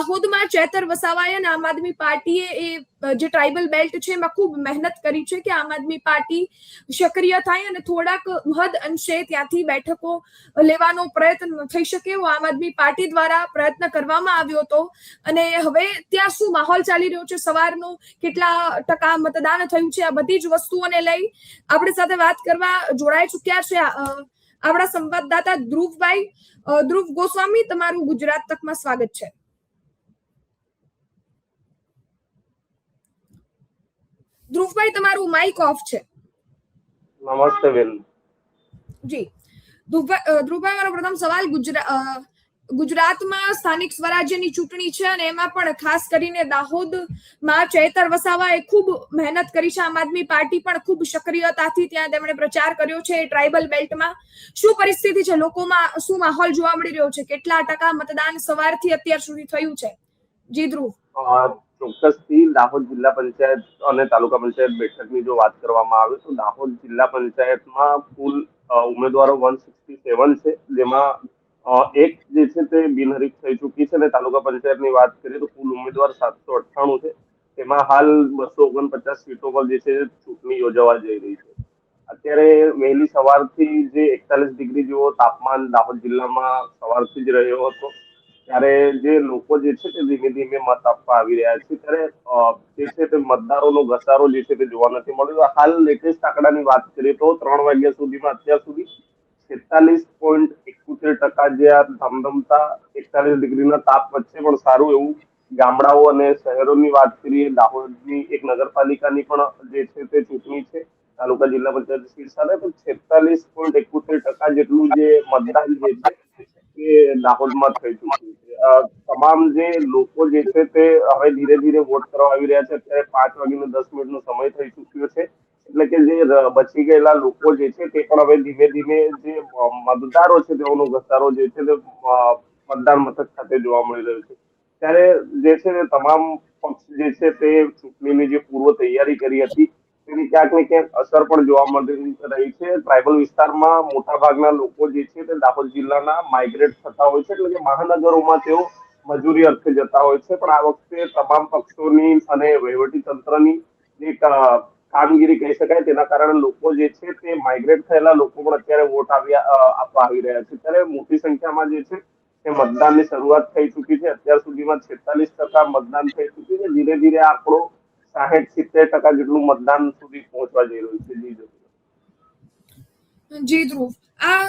દાહોદમાં ચેતર વસાવાએ અને આમ આદમી પાર્ટીએ એ જે ટ્રાઇબલ બેલ્ટ છે એમાં ખૂબ મહેનત કરી છે કે આમ આદમી પાર્ટી સક્રિય થાય અને થોડાક હદ અંશે ત્યાંથી બેઠકો લેવાનો પ્રયત્ન થઈ શકે એવો આમ આદમી પાર્ટી દ્વારા પ્રયત્ન કરવામાં આવ્યો હતો. અને હવે ત્યાં શું માહોલ ચાલી રહ્યો છે, સવારનો કેટલા ટકા મતદાન થયું છે, આ બધી જ વસ્તુઓને લઈ આપણી સાથે વાત કરવા જોડાઈ ચુક્યા છે આપણા સંવાદદાતા ધ્રુવભાઈ. ધ્રુવ ગોસ્વામી, તમારું ગુજરાત તકમાં સ્વાગત છે. ધ્રુવભાઈ, તમારું માઇક ઓફ છે. નમસ્તે બેન. જી ધ્રુવભાઈ, મારો પ્રથમ સવાલ, ગુજરાતમાં સ્થાનિક સ્વરાજ્યની ચૂંટણી છે અને એમાં પણ ખાસ કરીને દાહોદમાં ચેતર વસાવાએ ખૂબ મહેનત કરી છે. આમ આદમી પાર્ટી પણ ખૂબ સક્રિયતાથી ત્યાં તેમણે પ્રચાર કર્યો છે ટ્રાઇબલ બેલ્ટમાં. શું પરિસ્થિતિ છે, લોકોમાં શું માહોલ જોવા મળી રહ્યો છે, કેટલા ટકા મતદાન સવારથી અત્યાર સુધી થયું છે? જી ધ્રુવ. ચોક્કસથી દાહોદ જિલ્લા પંચાયત અને તાલુકા પંચાયત બેઠકની જો વાત કરવામાં આવે તો દાહોદ જિલ્લા પંચાયતમાં કુલ ઉમેદવારો 167 છે, જેમાં એક જે છે તે બિનહરીફ થઈ ચૂકી છે. અને તાલુકા પંચાયતની વાત કરીએ તો કુલ ઉમેદવાર 798 છે. તેમાં હાલ 249 સીટો પર જે છે ચૂંટણી યોજાવા જઈ રહી છે. અત્યારે વહેલી સવારથી જે 41 ડિગ્રી જેવો તાપમાન દાહોદ જિલ્લામાં સવારથી જ રહ્યો હતો, ત્યારે જે લોકો જે છે તે ધીમે ધીમે મત આપવા આવી રહ્યા છે, ત્યારે જે છે તે મતદારોનો ઘસારો જે છે તે જોવા નથી મળ્યો. હાલ લેટેસ્ટ આંકડાની વાત કરીએ તો 3 વાગ્યા સુધીમાં અત્યાર સુધી 46.71% જે આ ધમધમતા 41 ડિગ્રીના તાપ વચ્ચે પણ સારું એવું ગામડાઓ અને શહેરોની વાત કરીએ, દાહોદની એક નગરપાલિકાની પણ જે છે તે ચૂંટણી છે તાલુકા જિલ્લા પંચાયત સીટ સાથે, તો 46.71% જેટલું જે મતદાન જે છે એ દાહોદમાં થઈ ચૂક્યું છે. તમામ જે લોકો જે છે તે હવે ધીરે ધીરે વોટ કરવા આવી રહ્યા છે. અત્યારે 5:10 સમય થઈ ચૂક્યો છે, એટલે કે જે બચી ગયેલા લોકો જે છે તે પણ હવે ધીમે ધીમે જે મતદારો છે તેઓનો ઘસારો જે છે તે મતદાન મથક ખાતે જોવા મળી રહ્યો છે. ત્યારે જે છે તે તમામ પક્ષ જે છે તે ચૂંટણીની જે પૂર્વ તૈયારી કરી હતી તેની ક્યાંક ને ક્યાંક અસર પણ જોવા મળી રહી છે. ટ્રાઇબલ વિસ્તારમાં મોટા ભાગના લોકો જે છે તે દાહોદ જિલ્લાના માઇગ્રેટ થતા હોય છે, એટલે કે મહાનગરોમાં તેઓ મજૂરી અર્થે જતા હોય છે. પણ આ વખતે તમામ પક્ષોની અને વહીવટી તંત્રની જે કામગીરી કહી શકાય, તેના કારણે લોકો જે છે તે માઇગ્રેટ થયેલા લોકો પણ અત્યારે વોટ આપવા આવી રહ્યા છે. ત્યારે મોટી સંખ્યામાં જે છે તે મતદાનની શરૂઆત થઈ ચૂકી છે. અત્યાર સુધીમાં 46% મતદાન થઈ ચૂક્યું છે. ધીરે ધીરે આંકડો 60-70% જેટલું મતદાન સુધી પહોંચવા જઈ રહ્યું છે. જી ધ્રુવ, આ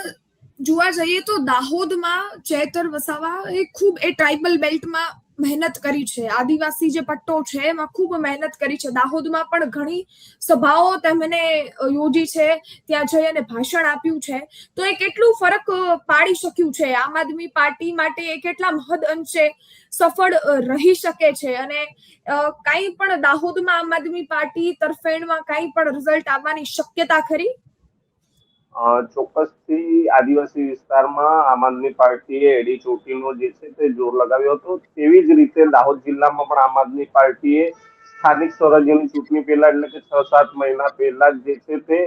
જોવા જઈએ તો દાહોદમાં ચેતર વસાવા એ ખૂબ એ ટ્રાઇબલ બેલ્ટમાં મહેનત કરી છે. આદિવાસી જે પટ્ટો છે એમાં ખૂબ મહેનત કરી છે. દાહોદમાં પણ ઘણી સભાઓ તેમણે યોજી છે, ત્યાં જઈ અને ભાષણ આપ્યું છે. તો એ કેટલું ફરક પાડી શક્યું છે આમ આદમી પાર્ટી માટે, એ કેટલા મહદ અંશે સફળ રહી શકે છે? અને કાંઈ પણ દાહોદમાં આમ આદમી પાર્ટી તરફેણમાં કાંઈ પણ રિઝલ્ટ આવવાની શક્યતા ખરી? ચોક્કસથી આદિવાસી વિસ્તારમાં આમ આદમી પાર્ટીએ એડી ચોટીનો જે છે તે જોર લગાવ્યો હતો. તેવી જ રીતે દાહોદ જિલ્લામાં પણ આમ આદમી પાર્ટીએ સ્થાનિક સ્વરાજ્યની ચૂંટણી પહેલા, એટલે કે 6-7 મહિના પહેલા જે છે તે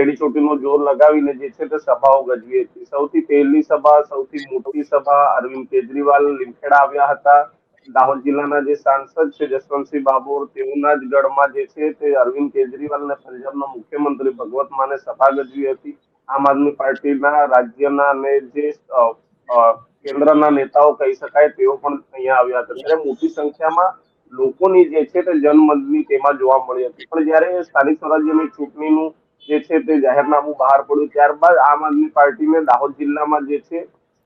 એડી ચોટીનો જોર લગાવીને જે છે તે સભાઓ ગજવી હતી. સૌથી પહેલી સભા, સૌથી મોટી સભા અરવિંદ કેજરીવાલ લીમખેડા આવ્યા હતા. દાહોદ જિલ્લાના જે સાંસદ છે જસવંતસિંહ બાબોર, તેઓના જ ગઢમાં જે છે તે અરવિંદ કેજરીવાલ અને પંજાબના મુખ્યમંત્રી ભગવત માને સભા ગજવી હતી. આમ આદમી પાર્ટીના રાજ્યના અને જે કેન્દ્રના નેતાઓ કહી શકાય તેઓ પણ અહીંયા આવ્યા હતા. ત્યારે મોટી સંખ્યામાં લોકોની જે છે તે જનમતની તેમાં જોવા મળી હતી. પણ જયારે સ્થાનિક સ્વરાજ્યની ચૂંટણીનું જે છે તે જાહેરનામું બહાર પડ્યું, ત્યારબાદ આમ આદમી પાર્ટીને દાહોદ જિલ્લામાં જે છે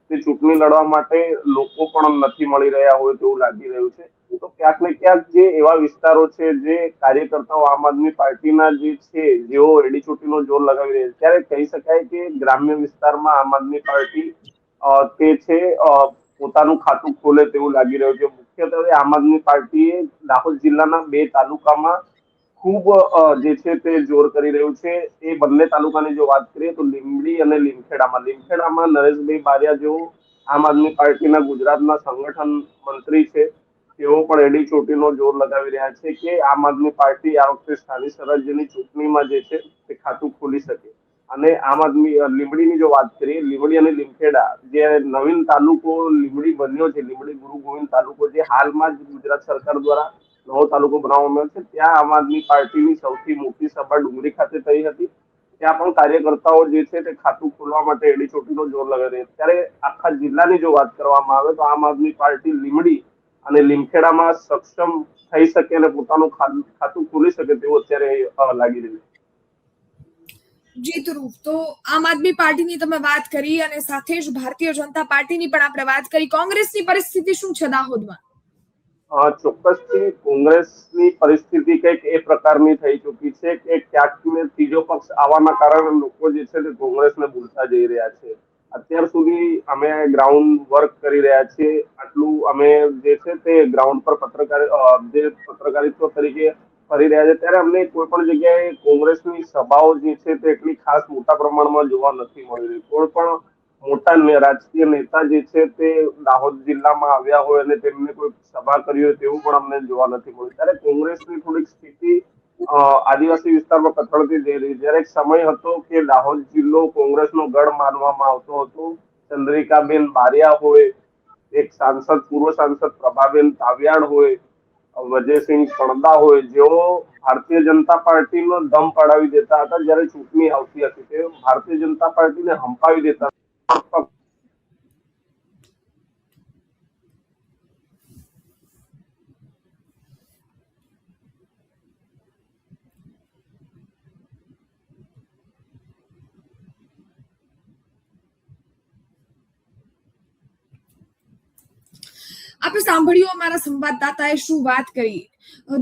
તે ચૂંટણી લડવા માટે લોકો પણ નથી મળી રહ્યા હોય તેવું લાગી રહ્યું છે. તો ક્યાંક ને ક્યાંક જે એવા વિસ્તારો છે, જે કાર્યકર્તાઓ આમ આદમી પાર્ટીના જે છે, જેઓ એડી ચોટીનો જોર લગાવી રહ્યા છે, ત્યારે કહી શકાય કે ગ્રામ્ય વિસ્તારમાં આમ આદમી પાર્ટી તે છે પોતાનું ખાતું ખોલે તેવું લાગી રહ્યું છે. મુખ્યત્વે આમ આદમી પાર્ટીએ દાહોદ જિલ્લાના 2 તાલુકામાં ખૂબ જે છે તે જોર કરી રહ્યું છે. એ બંને તાલુકાની જો વાત કરીએ તો લીંબડી અને લીમખેડામાં નરેશભાઈ બારિયા જેઓ આમ આદમી પાર્ટીના ગુજરાતના સંગઠન મંત્રી છે, તેઓ પણ એડી ચોટીનો જોર લગાવી રહ્યા છે કે આમ આદમી પાર્ટી આ વખતે સ્થાનિક સ્વરાજ્યની ચૂંટણીમાં જે છે તે ખાતું ખોલી શકે. અને આમ આદમી લીંબડીની જો વાત કરીએ, લીંબડી અને લીમખેડા જે નવીન તાલુકો લીંબડી બન્યો છે, લીંબડી ગુરુ ગોવિંદ તાલુકો જે હાલમાં જ ગુજરાત સરકાર દ્વારા નવો તાલુકો બનાવવામાં આવ્યો છે, ત્યાં આમ આદમી પાર્ટીની સૌથી મોટી સભા ડુંગરી ખાતે થઈ હતી. ત્યાં પણ કાર્યકર્તાઓ જે છે તે ખાતું ખોલવા માટે એડી ચોટીનો જોર લગાવી રહી. ત્યારે આખા જિલ્લાની જો વાત કરવામાં આવે તો આમ આદમી પાર્ટી લીંબડી અને લીમખેડામાં સક્ષમ થઈ શકે અને પોતાનું ખાતું ખોલી શકે તેવું અત્યારે લાગી રહ્યું છે. જી ધ્રુવ, તો આમ આદમી પાર્ટીની તમે વાત કરી અને સાથે જ ભારતીય જનતા પાર્ટીની પણ આપણે વાત કરી. કોંગ્રેસની પરિસ્થિતિ શું છે દાહોદમાં? ચોક્કસથી કોંગ્રેસની પરિસ્થિતિ કંઈક એ પ્રકારની થઈ ચૂકી છે કે ક્યાંક ને ત્રીજો પક્ષ આવવાના કારણે લોકો જે છે તે કોંગ્રેસને ભૂલતા જઈ રહ્યા છે. અત્યાર સુધી અમે ગ્રાઉન્ડ વર્ક કરી રહ્યા છીએ, આટલું અમે જે છે તે ગ્રાઉન્ડ પર પત્રકારિત્વ તરીકે ફરી રહ્યા છે, ત્યારે અમને કોઈ પણ જગ્યાએ કોંગ્રેસની સભાઓ જે છે તે એટલી ખાસ મોટા પ્રમાણમાં જોવા નથી મળી રહી. કોઈ પણ મોટા રાજકીય નેતા જે છે તે દાહોદ જિલ્લામાં આવ્યા હોય અને તેમને કોઈ સભા કરી હોય તેવું પણ અમને જોવા નથી મળ્યું. ત્યારે કોંગ્રેસની થોડીક સ્થિતિ આદિવાસી વિસ્તારમાં કથળતી જઈ રહી. જ્યારે એક સમય હતો કે દાહોદ જિલ્લો કોંગ્રેસનો ગઢ માનવામાં આવતો હતો. ચંદ્રિકાબેન બારિયા હોય, એક સાંસદ પૂર્વ સાંસદ પ્રભાબેન તાવિયાડ હોય, વજયસિંહ પણદા હોય, જેઓ ભારતીય જનતા પાર્ટીનો દમ પડાવી દેતા હતા જ્યારે ચૂંટણી આવતી હતી. તે ભારતીય જનતા પાર્ટીને હંપાવી દેતા. આપણે સાંભળ્યું અમારા સંવાદદાતાએ શું વાત કરી.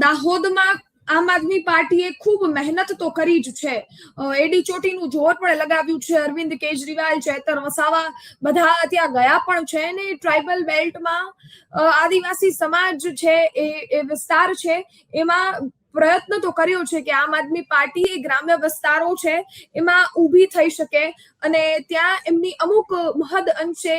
દાહોદમાં આમ આદમી પાર્ટીએ ખૂબ મહેનત તો કરી જ છે, એડી ચોટીનું જોર પણ લગાવ્યું છે. અરવિંદ કેજરીવાલ, ચેતર વસાવા બધા ત્યાં ગયા પણ છે ને ટ્રાઇબલ બેલ્ટમાં આદિવાસી સમાજ છે એ વિસ્તાર છે એમાં પ્રયત્ન તો કર્યો છે કે આમ આદમી પાર્ટી એ ગ્રામ્ય વિસ્તારો છે એમાં ઊભી થઈ શકે અને ત્યાં એમની અમુક મહદ અંશે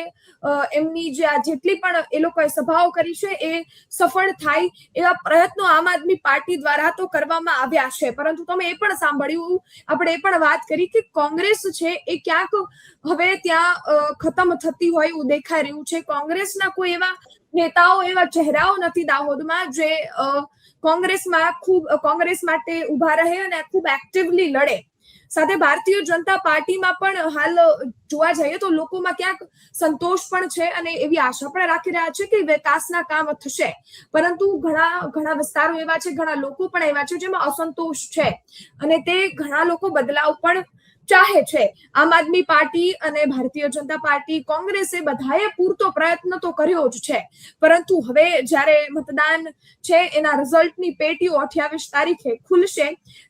એમની જે આ જેટલી પણ એ લોકોએ સભાઓ કરી છે એ સફળ થાય એવા પ્રયત્નો આમ આદમી પાર્ટી દ્વારા તો કરવામાં આવ્યા છે. પરંતુ તમે એ પણ સાંભળ્યું, આપણે એ પણ વાત કરી કે કોંગ્રેસ છે એ ક્યાંક હવે ત્યાં ખતમ થતી હોય એવું દેખાઈ રહ્યું છે. કોંગ્રેસના કોઈ એવા નેતાઓ, એવા ચહેરાઓ નથી દાહોદમાં જે કોંગ્રેસ માટે ઉભા રહે અને ખૂબ એક્ટિવલી લડે. સાથે ભારતીય જનતા પાર્ટીમાં પણ હાલ જોવા જઈએ તો લોકોમાં ક્યાંક સંતોષ પણ છે અને એવી આશા પણ રાખી રહ્યા છે કે વિકાસના કામ થશે. પરંતુ ઘણા વિસ્તારો એવા છે, ઘણા લોકો પણ એવા છે જેમાં અસંતોષ છે અને તે ઘણા લોકો બદલાવ પણ ચાહે છે. આમ આદમી પાર્ટી અને ભારતીય જનતા પાર્ટી, કોંગ્રેસે બધાએ પૂરતો પ્રયત્ન તો કર્યો જ છે. પરંતુ હવે જ્યારે મતદાન છે એના રિઝલ્ટની પેટીઓ 28 તારીખે ખુલશે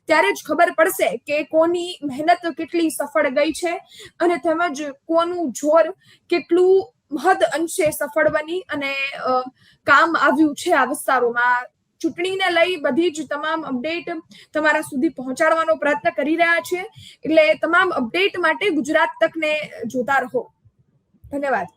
ત્યારે જ ખબર પડશે કે કોની મહેનત કેટલી સફળ ગઈ છે અને તેમજ કોનું જોર કેટલું મહદ અંશે સફળ બની અને કામ આવ્યું છે આ વિસ્તારોમાં. ચૂંટણીને લઈ બધી જ તમામ અપડેટ તમારા સુધી પહોંચાડવાનો પ્રયત્ન કરી રહ્યા છે, એટલે તમામ અપડેટ માટે ગુજરાત તકને જોતા રહો. ધન્યવાદ.